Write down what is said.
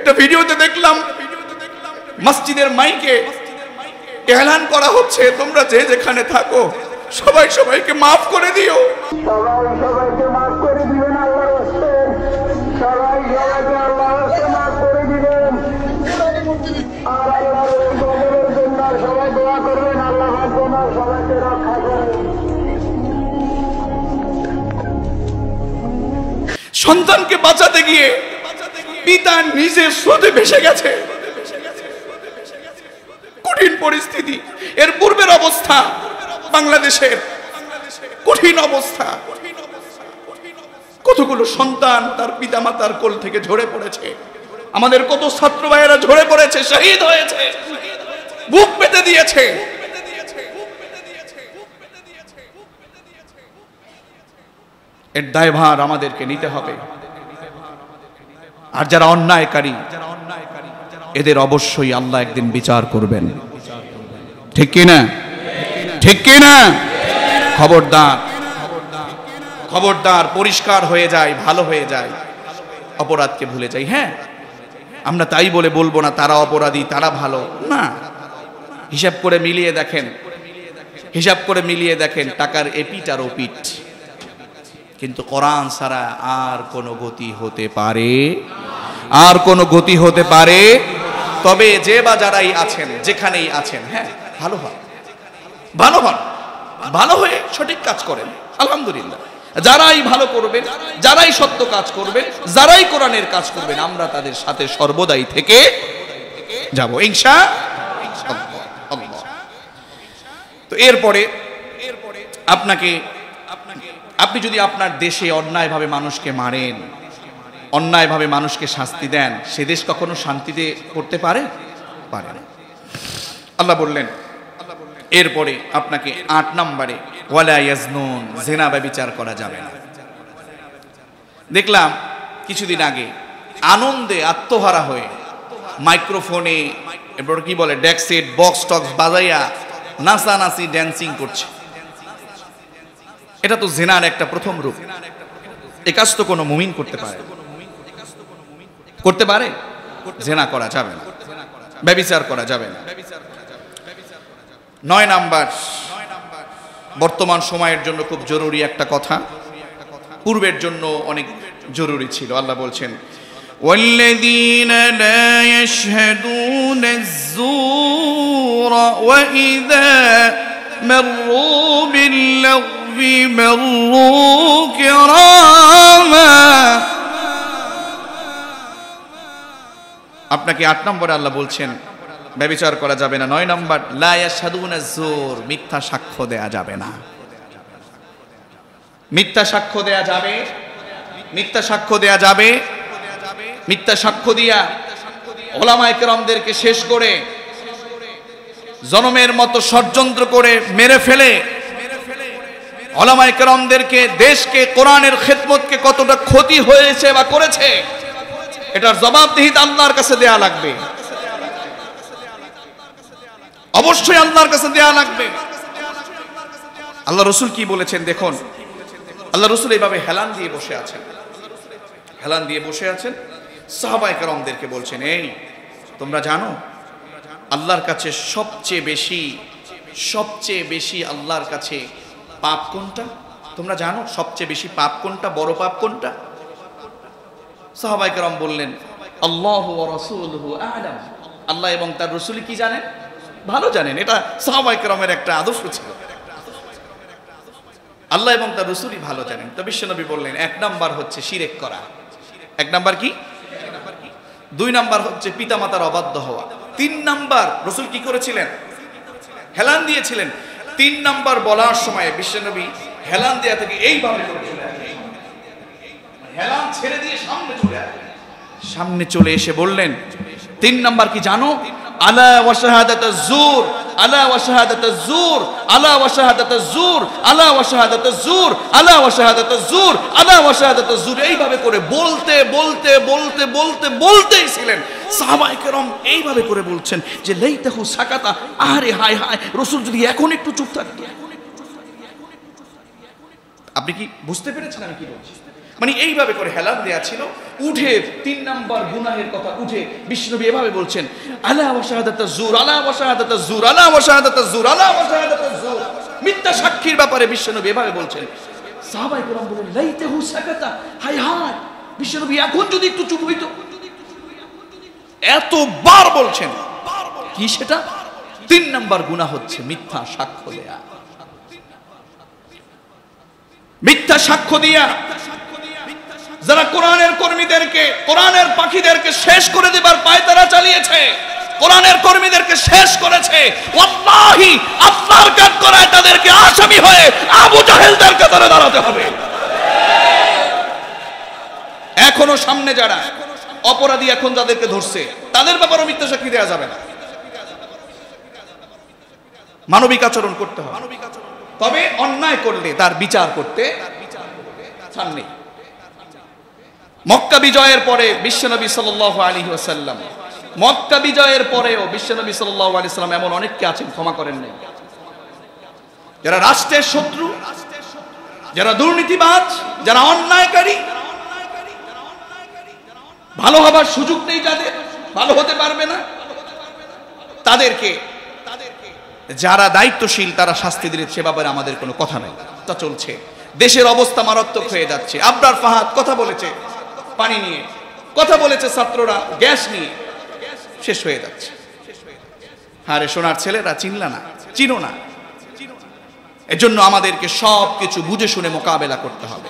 একটা ভিডিওতে দেখলাম মসজিদের মাইকে এলান করা হচ্ছে, তোমরা যে যেখানে থাকো সবাই সবাইকে মাফ করে দিও। সবাই সবাইকে মাফ করে দিবেন আল্লাহর রাস্তে, সবাই সবাইকে আল্লাহর রাস্তে মাফ করে দিবেন। আর আল্লাহর এই গজবের জন্য সবাই দোয়া করবেন, আল্লাহ যেন সবাইকে রক্ষা করেন। সন্তানকে বাঁচাতে গিয়ে পিতা নিজে স্রোতে ভেসে গেছে। কঠিন পরিস্থিতি। এর পূর্বের অবস্থা বাংলাদেশের কঠিন অবস্থা। কতগুলো সন্তান তার পিতামাতার কোল থেকে ঝরে পড়েছে। আমাদের কত ছাত্র ভাইয়েরা ঝরে পড়েছে, শহীদ হয়েছে, বুক পেতে দিয়েছে। এর দায়ভার আমাদেরকে নিতে হবে। আর যারা অন্যায়কারী এদের অবশ্যই আল্লাহ একদিন বিচার করবেন। ঠিক কিনা? ঠিক কিনা? খবরদার, খবরদার, পরিষ্কার হয়ে যায়, ভালো হয়ে যায়, অপরাধকে ভুলে যাই। হ্যাঁ, আমরা তাই বলে বলবো না তারা অপরাধী তারা ভালো না। হিসাব করে মিলিয়ে দেখেন, হিসাব করে মিলিয়ে দেখেন টাকার এপিট আর ওপিট। কিন্তু কোরআন ছাড়া আর কোনো গতি হতে পারে, আর কোনো গতি হতে পারে। তবে যে বা যারাই আছেন, যেখানেই আছেন, হ্যাঁ, ভালো হন, ভালো হন, ভালো হয়ে সঠিক কাজ করেন, আলহামদুলিল্লাহ। যারাই ভালো করবেন, যারাই সত্য কাজ করবেন, যারাই কোরআনের কাজ করবেন, আমরা তাদের সাথে সর্বদাই থেকে যাব ইনশাআল্লাহ। তো এরপরে আপনি যদি আপনার দেশে অন্যায়ভাবে মানুষকে মারেন, অন্যায়ভাবে মানুষকে শাস্তি দেন, সে দেশ কখনো শান্তিতে করতে পারে? পারে না। আল্লাহ বললেন এরপরে আপনাকে 8 নম্বরে ওয়ালা ইয়াজনুন, জিনা ব্যভিচার করা যাবে না। দেখলাম কিছুদিন আগে আনন্দে আত্মহারা হয়ে মাইক্রোফোনে এরপর কি বলে ডেক সেট বক্স টক্স বাজাইয়া নাচানাচি ড্যান্সিং করছে। এটা তো জিনার একটা প্রথম রূপ। এ কাজ তো কোনো মুমিন করতে পারে? করতে পারে? জিনা করা যাবে না, ব্যভিচার করা যাবে না। 9 নাম্বার, বর্তমান সময়ের জন্য খুব জরুরি একটা কথা, পূর্বের জন্য অনেক জরুরি ছিল। আল্লাহ বলছেন والذين لا يشهدون الزور وإذا مروا باللغو مروا كراما। আপনাকে 8 নম্বরে আল্লাহ বলছেন ব্যভিচার করা যাবে না। 9 নম্বর লা ইয়াশহাদুনা যুর, মিথ্যা সাক্ষ্য দেয়া যাবে না। মিথ্যা সাক্ষ্য দেয়া যাবে, মিথ্যা সাক্ষ্য দেয়া যাবে। মিথ্যা সাক্ষ্য দিয়া ওলামায়ে কেরামদেরকে শেষ করে জনমের মতো ষড়যন্ত্র করে মেরে ফেলে ওলামায়ে কেরামদেরকে, দেশকে, কোরআনের খেদমতকে কতটা ক্ষতি হয়েছে বা করেছে, এটার জবাবদিহিতা আল্লাহর কাছে দেয়া লাগবে। অবশ্যই আল্লাহর কাছে দেয়া লাগবে। আল্লাহ রসুল কি বলেছেন দেখুন। আল্লাহ রসুল এইভাবে হেলান দিয়ে বসে আছেন, হেলান দিয়ে বসে আছেন, সাহাবায়ে কেরামদেরকে বলছেন, এই তোমরা জানো আল্লাহর কাছে সবচেয়ে বেশি আল্লাহর কাছে পাপ কোনটা? তোমরা জানো সবচেয়ে বেশি পাপ কোনটা, বড় পাপ কোনটা? সাহাবায়ে কেরাম বললেন আল্লাহু ওয়া রাসূলুহু আ'লাম, আল্লাহ এবং তার রাসূল কি জানেন? ভালো জানেন। এটা সাহাবায়ে কেরামের একটা আদর্শ ছিল, আল্লাহ এবং তার রাসূলই ভালো জানেন। তো বিশ্বনবী বললেন 1 নাম্বার হচ্ছে শিরক করা। 1 নাম্বার কি? 2 নাম্বার হচ্ছে পিতামাতার অবাধ্য হওয়া। 3 নাম্বার রাসূল কি করেছিলেন? হেলান দিয়েছিলেন। 3 নাম্বার বলার সময় বিশ্বনবী হেলান দেয়া থেকে এইভাবে করেছিলেন, হেলান ছেড়ে দিয়ে সামনে চলে এসে বললেন 3 নাম্বার কি জানো? আলা ওয়া শাহাদাতাজ যুর, আলা ওয়া শাহাদাতাজ যুর, আলা ওয়া শাহাদাতাজ যুর, আলা ওয়া শাহাদাতাজ যুর, আলা ওয়া শাহাদাতাজ যুর, আলা ওয়া শাহাদাতাজ যুর। এইভাবে করে বলতেই ছিলেন। সাহাবায়ে কেরাম এইভাবে করে বলছেন যে লাইতাহু সাকাতা, আরে হায় হায়, রাসূল যদি এখন একটু চুপ থাকতো। আপনি কি বুঝতে পেরেছেন আমি কি বলছি? মানে এইভাবে করে হেলান দেয়া ছিল। উঠে 3 নাম্বার গুনাহের কথা উঠে বিশ্বনবী এভাবে বলছেন, আলা ওয়া শাহাদাতাজ জুর, আলা ওয়া শাহাদাতাজ জুর, আলা ওয়া শাহাদাতাজ জুর, আলা ওয়া শাহাদাতাজ জুর। মিথ্যা সাক্ষীর ব্যাপারে বিশ্বনবী এভাবে বলছেন। সাহাবায়ে কেরাম বলেন, লাইতাহু সাকাতা, হায় হায়, বিশ্বনবী এখন যদি একটু চুপ হইতো। এতবার বলছেন, কি সেটা? 3 নাম্বার গুনাহ হচ্ছে মিথ্যা সাক্ষ্য দেয়া। মিথ্যা সাক্ষ্য দিয়া যারা কোরআনের কর্মীদেরকে, কোরআনের পাখিদেরকে শেষ করে দেবার পায়তারা চালিয়েছে, কোরআনের কর্মীদেরকে শেষ করেছে, ওয়াল্লাহি আল্লাহর কাঠ করায় তাদেরকে আসামি হয়ে আবু জাহেলদের কাতারে দাঁড়াতে হবে। এখনো সামনে যারা অপরাধী এখন যাদেরকে ধরছে তাদের ব্যাপারে মিথ্যা সাক্ষী দেওয়া যাবে না। মানবিক আচরণ করতে হবে। তবে অন্যায় করলে তার বিচার করতে ছাড় নেই। মক্কা বিজয়ের পরে বিশ্বনবী সাল্লাল্লাহু আলাইহি ওয়াসাল্লাম, মক্কা বিজয়ের পরেও বিশ্বনবী সাল্লাল্লাহু আলাইহি ওয়াসাল্লাম এমন অনেককে আছেন ক্ষমা করেন নাই, যারা রাষ্ট্রের শত্রু, যারা দুর্নীতিবাজ, যারা অন্যায়কারী, ভালো হবার সুযোগ নেই, যাদের ভালো হতে পারবে না, তাদেরকে যারা দায়িত্বশীল তারা শাস্তি দিলে সে ব্যাপারে আমাদের কোনো কথা নাই। তা চলছে। দেশের অবস্থা মারাত্মক হয়ে যাচ্ছে। আবরার ফাহাদ কথা বলেছে পানি নিয়ে, কথা বলেছে ছাত্ররা গ্যাস নিয়ে, শেষ হয়ে যাচ্ছে। আরে সোনার ছেলেরা চিনলা না, চিনো না। এজন্য আমাদেরকে সব কিছু বুঝে শুনে মোকাবেলা করতে হবে।